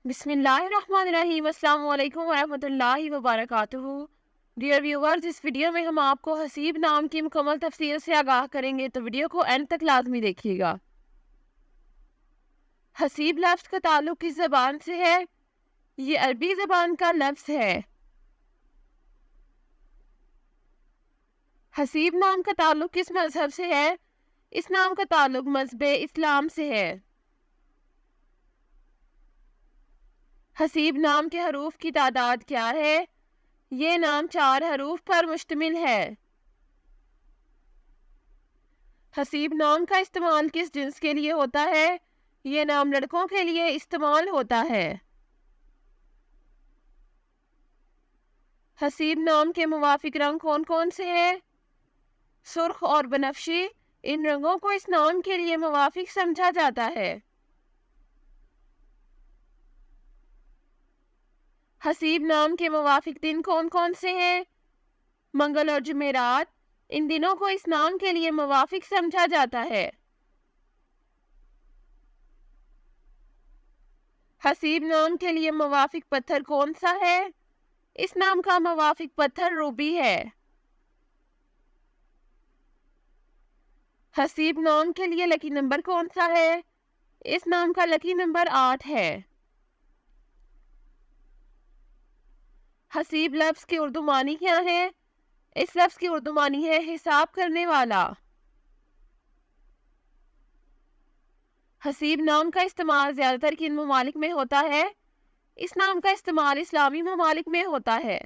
बिस्मिल्लाहिर्रहमानिर्रहीम। अस्सलाम वालेकुम वरहमतुल्लाहि वबरकातुहू। डियर व्यूअर्स, इस वीडियो में हम आपको हसीब नाम की मुकम्मल तफसीर से आगाह करेंगे, तो वीडियो को एंड तक लाजमी देखिएगा। हसीब लफ्ज़ का ताल्लुक किस ज़बान से है? ये अरबी ज़बान का लफ्ज़ है। हसीब नाम का ताल्लुक किस मजहब से है? इस नाम का ताल्लुक मजहब इस्लाम से है। हसीब नाम के हरूफ की तादाद क्या है? ये नाम 4 हरूफ पर मुश्तमिल है। हसीब नाम का इस्तेमाल किस जिन्स के लिए होता है? ये नाम लड़कों के लिए इस्तेमाल होता है। हसीब नाम के मुवाफिक रंग कौन कौन से हैं? सुर्ख और बनफशी। इन रंगों को इस नाम के लिए मुवाफिक समझा जाता है। हसीब नाम के मुवाफिक दिन कौन कौन से हैं? मंगल और जुमेरात। इन दिनों को इस नाम के लिए मुवाफिक समझा जाता है। हसीब नाम के लिए मुवाफिक पत्थर कौन सा है? इस नाम का मुवाफिक पत्थर रूबी है। हसीब नाम के लिए लकी नंबर कौन सा है? इस नाम का लकी नंबर 8 है। हसीब लफ्ज़ की उर्दू मानी क्या है? इस लफ्ज़ की उर्दू मानी है हिसाब करने वाला। हसीब नाम का इस्तेमाल ज़्यादातर किन ममालिक में होता है? इस नाम का इस्तेमाल इस्लामी ममालिक में होता है।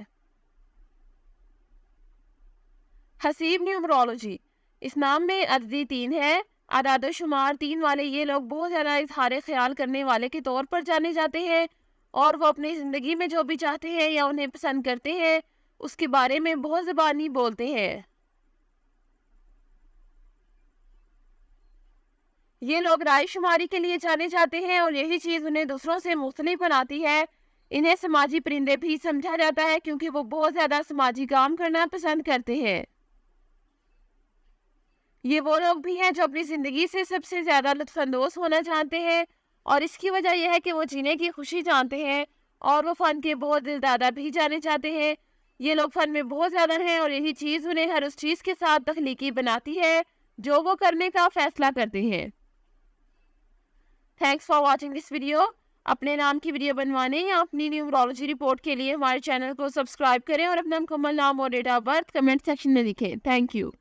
हसीब न्यूमरोलॉजी। इस नाम में अददी 3 है। आदाद शुमार 3 वाले ये लोग बहुत ज़्यादा इजहार ख्याल करने वाले के तौर पर जाने जाते हैं, और वो अपनी ज़िंदगी में जो भी चाहते हैं या उन्हें पसंद करते हैं उसके बारे में बहुत ज़बानी बोलते हैं। ये लोग राय शुमारी के लिए जाने जाते हैं, और यही चीज़ उन्हें दूसरों से मुख्तलिफ बनाती है। इन्हें समाजी परिंदे भी समझा जाता है, क्योंकि वो बहुत ज़्यादा समाजी काम करना पसंद करते हैं। ये वो लोग भी हैं जो अपनी ज़िंदगी से सबसे ज़्यादा लुत्फ़अंदोज़ होना चाहते हैं, और इसकी वजह यह है कि वो जीने की खुशी जानते हैं, और वो फ़न के बहुत दिलदादा भी जाने चाहते हैं। ये लोग फ़न में बहुत ज़्यादा हैं, और यही चीज़ उन्हें हर उस चीज़ के साथ तख्लीकी बनाती है जो वो करने का फ़ैसला करते हैं। Thanks for watching this video. अपने नाम की वीडियो बनवाने या अपनी न्यूमरोलॉजी रिपोर्ट के लिए हमारे चैनल को सब्सक्राइब करें, और अपना मुकम्मल नाम और date of birth comment section में लिखें। Thank you.